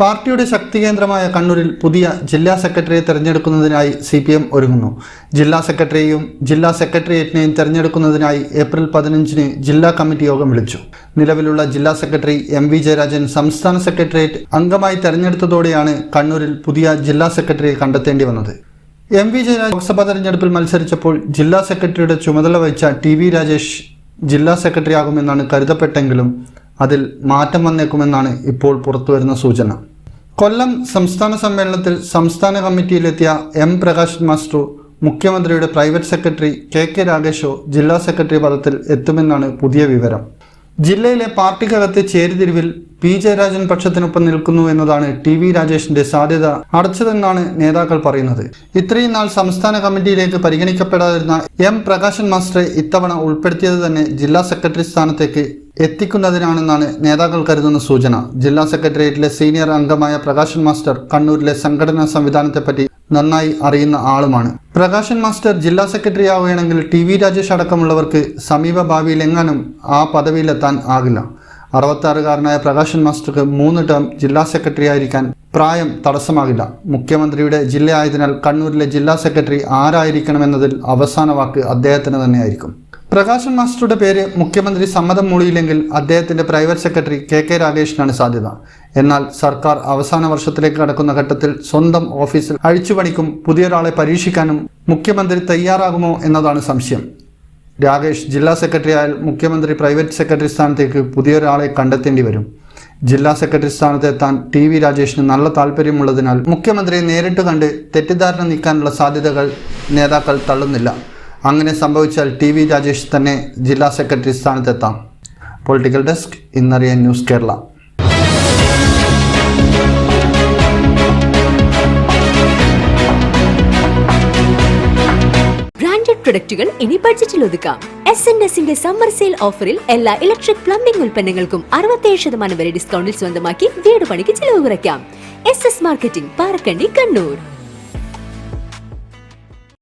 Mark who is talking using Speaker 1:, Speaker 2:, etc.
Speaker 1: പാർട്ടിയുടെ ശക്തികേന്ദ്രമായ കണ്ണൂരിൽ പുതിയ ജില്ലാ സെക്രട്ടറിയെ തെരഞ്ഞെടുക്കുന്നതിനായി CPM ഒരുങ്ങുന്നു. ജില്ലാ സെക്രട്ടറിയെയും ജില്ലാ സെക്രട്ടേറിയറ്റിനെയും തെരഞ്ഞെടുക്കുന്നതിനായി ഏപ്രിൽ 15-ന് ജില്ലാ കമ്മിറ്റി യോഗം വിളിച്ചു. നിലവിലുള്ള ജില്ലാ സെക്രട്ടറി MV ജയരാജൻ സംസ്ഥാന സെക്രട്ടേറിയറ്റ് അംഗമായി തെരഞ്ഞെടുത്തതോടെയാണ് കണ്ണൂരിൽ പുതിയ ജില്ലാ സെക്രട്ടറിയെ കണ്ടെത്തേണ്ടി വന്നത്. MV ജയരാജൻ ലോക്സഭാ തെരഞ്ഞെടുപ്പിൽ മത്സരിച്ചപ്പോൾ ജില്ലാ സെക്രട്ടറിയുടെ ചുമതല വഹിച്ച TV രാജേഷ് ജില്ലാ സെക്രട്ടറിയാകുമെന്നാണ് കരുതപ്പെട്ടെങ്കിലും അതിൽ മാറ്റം വന്നേക്കുമെന്നാണ് ഇപ്പോൾ പുറത്തുവരുന്ന സൂചന. കൊല്ലം സംസ്ഥാന സമ്മേളനത്തിൽ സംസ്ഥാന കമ്മിറ്റിയിലെത്തിയ M പ്രകാശൻ മാസ്റ്റർ മുഖ്യമന്ത്രിയുടെ പ്രൈവറ്റ് സെക്രട്ടറി KK രാഗേഷോ ജില്ലാ സെക്രട്ടറി പദത്തിൽ എത്തുമെന്നാണ് പുതിയ വിവരം. ജില്ലയിലെ പാർട്ടിക്കകത്തെ ചേരിതിരിവിൽ P ജയരാജൻ പക്ഷത്തിനൊപ്പം നിൽക്കുന്നു എന്നതാണ് TV രാജേഷിന്റെ സാധ്യത അടച്ചതെന്നാണ് നേതാക്കൾ പറയുന്നത്. ഇത്രയും നാൾ സംസ്ഥാന കമ്മിറ്റിയിലേക്ക് പരിഗണിക്കപ്പെടാതിരുന്ന M പ്രകാശൻ മാസ്റ്ററെ ഇത്തവണ ഉൾപ്പെടുത്തിയത് തന്നെ ജില്ലാ സെക്രട്ടറി സ്ഥാനത്തേക്ക് എത്തിക്കുന്നതിനാണെന്നാണ് നേതാക്കൾ കരുതുന്ന സൂചന. ജില്ലാ സെക്രട്ടേറിയറ്റിലെ സീനിയർ അംഗമായ പ്രകാശൻ മാസ്റ്റർ കണ്ണൂരിലെ സംഘടനാ സംവിധാനത്തെപ്പറ്റി നന്നായി അറിയുന്ന ആളുമാണ്. പ്രകാശൻ മാസ്റ്റർ ജില്ലാ സെക്രട്ടറി ആവുകയാണെങ്കിൽ TV രാജേഷ് അടക്കമുള്ളവർക്ക് സമീപ ഭാവിയിൽ എങ്ങാനും ആ പദവിയിലെത്താൻ ആകില്ല. 66-കാരനായ പ്രകാശൻ മാസ്റ്റർക്ക് 3 ടേം ജില്ലാ സെക്രട്ടറി ആയിരിക്കാൻ പ്രായം തടസ്സമാകില്ല. മുഖ്യമന്ത്രിയുടെ ജില്ലയായതിനാൽ കണ്ണൂരിലെ ജില്ലാ സെക്രട്ടറി ആരായിരിക്കണമെന്നതിൽ അവസാന വാക്ക് അദ്ദേഹത്തിന് തന്നെയായിരിക്കും. പ്രകാശൻ മാസ്റ്ററുടെ പേര് മുഖ്യമന്ത്രി സമ്മതം മൂളിയില്ലെങ്കിൽ അദ്ദേഹത്തിന്റെ പ്രൈവറ്റ് സെക്രട്ടറി KK രാഗേഷിനാണ് സാധ്യത. എന്നാൽ സർക്കാർ അവസാന വർഷത്തിലേക്ക് കടക്കുന്ന ഘട്ടത്തിൽ സ്വന്തം ഓഫീസിൽ അഴിച്ചുപണിക്കും പുതിയൊരാളെ പരീക്ഷിക്കാനും മുഖ്യമന്ത്രി തയ്യാറാകുമോ എന്നതാണ് സംശയം. രാഗേഷ് ജില്ലാ സെക്രട്ടറി ആയാൽ മുഖ്യമന്ത്രി പ്രൈവറ്റ് സെക്രട്ടറി സ്ഥാനത്തേക്ക് പുതിയൊരാളെ കണ്ടെത്തേണ്ടി വരും. ജില്ലാ സെക്രട്ടറി സ്ഥാനത്തെത്താൻ TV രാജേഷിന് നല്ല താല്പര്യമുള്ളതിനാൽ മുഖ്യമന്ത്രിയെ നേരിട്ട് കണ്ട് തെറ്റിദ്ധാരണ നീക്കാനുള്ള സാധ്യതകൾ നേതാക്കൾ തള്ളുന്നില്ല. അങ്ങനെ സംഭവിച്ചാൽ TV രാജേഷ് തന്നെ ജില്ലാ സെക്രട്ടറി സ്ഥാനത്തെത്താം. പൊളിറ്റിക്കൽ ഡെസ്ക്, ഇന്നറിയാൻ ന്യൂസ് കേരള.
Speaker 2: ബ്രാൻഡഡ് പ്രൊഡക്റ്റുകൾ ഇനി ബഡ്ജറ്റിൽ ഒതുക്കാം. S&Sന്റെ സമ്മർ സെയിൽ ഓഫറിൽ എല്ലാ ഇലക്ട്രിക് പ്ലംബിംഗ് ഉൽപ്പന്നങ്ങൾക്കും 67% വരെ ഡിസ്കൗണ്ടിൽ സ്വന്തമാക്കി വീട് പണിക്ക് ചിലവ് കുറയ്ക്കാം. SS marketing, Parakkandi, Kannur.